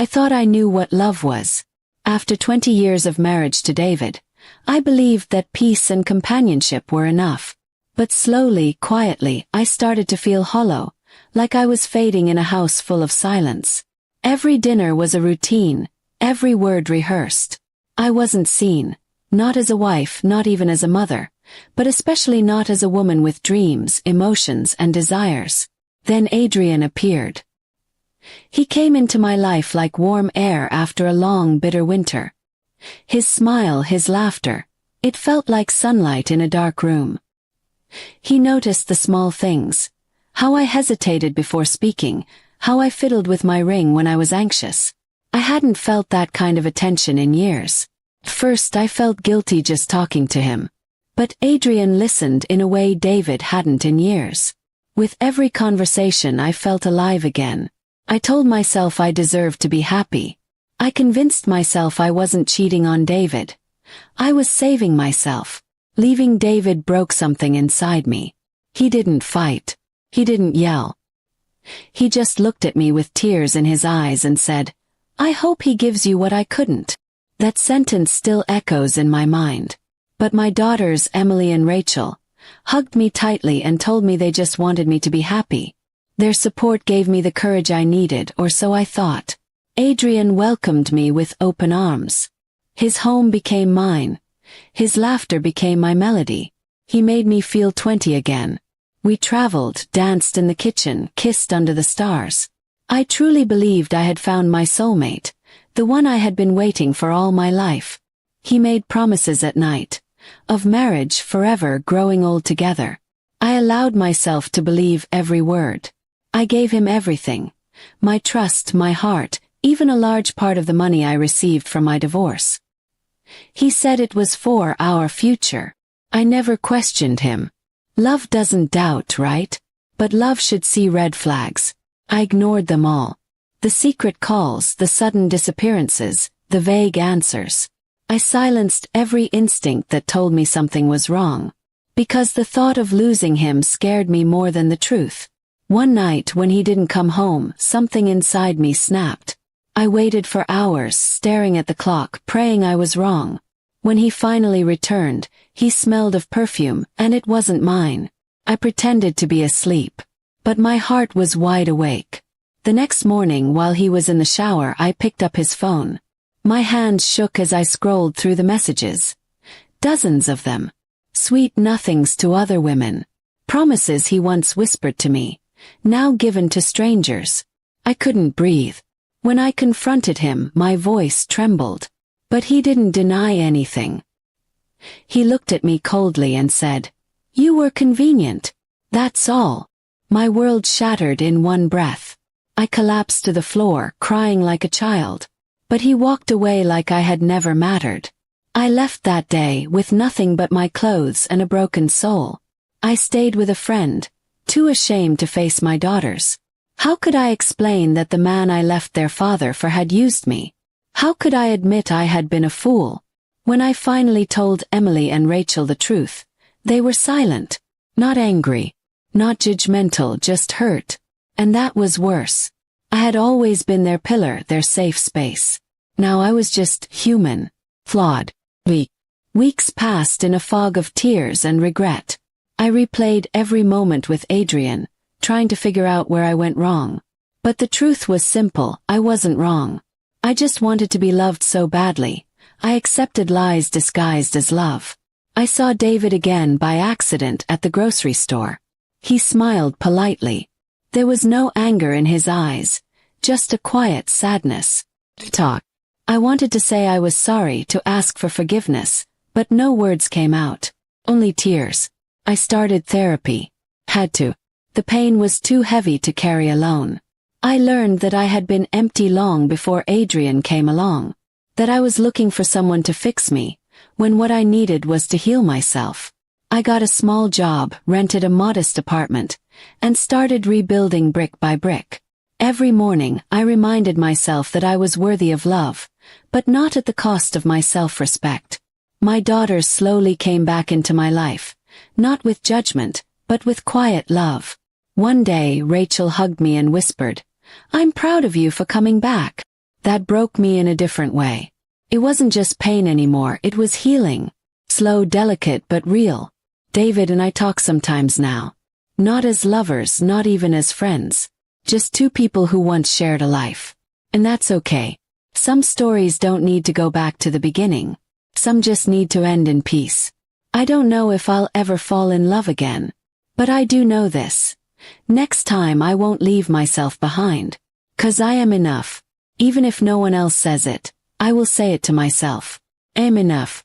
I thought I knew what love was. After 20 years of marriage to David, I believed that peace and companionship were enough. But slowly, quietly, I started to feel hollow, like I was fading in a house full of silence. Every dinner was a routine, every word rehearsed. I wasn't seen, not as a wife, not even as a mother, but especially not as a woman with dreams, emotions, and desires. Then Adrian appeared. He came into my life like warm air after a long, bitter winter. His smile, his laughter, it felt like sunlight in a dark room. He noticed the small things. How I hesitated before speaking, how I fiddled with my ring when I was anxious. I hadn't felt that kind of attention in years. First I felt guilty just talking to him. But Adrian listened in a way David hadn't in years. With every conversation I felt alive again. I told myself I deserved to be happy. I convinced myself I wasn't cheating on David. I was saving myself. Leaving David broke something inside me. He didn't fight. He didn't yell. He just looked at me with tears in his eyes and said, "I hope he gives you what I couldn't." That sentence still echoes in my mind. But my daughters, Emily and Rachel, hugged me tightly and told me they just wanted me to be happy. Their support gave me the courage I needed, or so I thought. Adrian welcomed me with open arms. His home became mine. His laughter became my melody. He made me feel 20 again. We traveled, danced in the kitchen, kissed under the stars. I truly believed I had found my soulmate, the one I had been waiting for all my life. He made promises at night. Of marriage, forever, growing old together. I allowed myself to believe every word. I gave him everything. My trust, my heart, even a large part of the money I received from my divorce. He said it was for our future. I never questioned him. Love doesn't doubt, right? But love should see red flags. I ignored them all. The secret calls, the sudden disappearances, the vague answers. I silenced every instinct that told me something was wrong. Because the thought of losing him scared me more than the truth. One night when he didn't come home, something inside me snapped. I waited for hours, staring at the clock, praying I was wrong. When he finally returned, he smelled of perfume, and it wasn't mine. I pretended to be asleep. But my heart was wide awake. The next morning, while he was in the shower, I picked up his phone. My hands shook as I scrolled through the messages. Dozens of them. Sweet nothings to other women. Promises he once whispered to me, now given to strangers. I couldn't breathe. When I confronted him, my voice trembled. But he didn't deny anything. He looked at me coldly and said, "You were convenient. That's all." My world shattered in one breath. I collapsed to the floor, crying like a child. But he walked away like I had never mattered. I left that day with nothing but my clothes and a broken soul. I stayed with a friend, too ashamed to face my daughters. How could I explain that the man I left their father for had used me? How could I admit I had been a fool? When I finally told Emily and Rachel the truth, they were silent. Not angry. Not judgmental, just hurt. And that was worse. I had always been their pillar, their safe space. Now I was just human. Flawed. Weak. Weeks passed in a fog of tears and regret. I replayed every moment with Adrian, trying to figure out where I went wrong. But the truth was simple, I wasn't wrong. I just wanted to be loved so badly. I accepted lies disguised as love. I saw David again by accident at the grocery store. He smiled politely. There was no anger in his eyes, just a quiet sadness. Talk. I wanted to say I was sorry, to ask for forgiveness, but no words came out. Only tears. I started therapy. Had to. The pain was too heavy to carry alone. I learned that I had been empty long before Adrian came along. That I was looking for someone to fix me, when what I needed was to heal myself. I got a small job, rented a modest apartment, and started rebuilding brick by brick. Every morning, I reminded myself that I was worthy of love, but not at the cost of my self-respect. My daughters slowly came back into my life, not with judgment, but with quiet love. One day, Rachel hugged me and whispered, "I'm proud of you for coming back." That broke me in a different way. It wasn't just pain anymore, it was healing. Slow, delicate, but real. David and I talk sometimes now. Not as lovers, not even as friends. Just two people who once shared a life. And that's okay. Some stories don't need to go back to the beginning. Some just need to end in peace. I don't know if I'll ever fall in love again. But I do know this. Next time I won't leave myself behind. 'Cause I am enough. Even if no one else says it, I will say it to myself. I'm enough.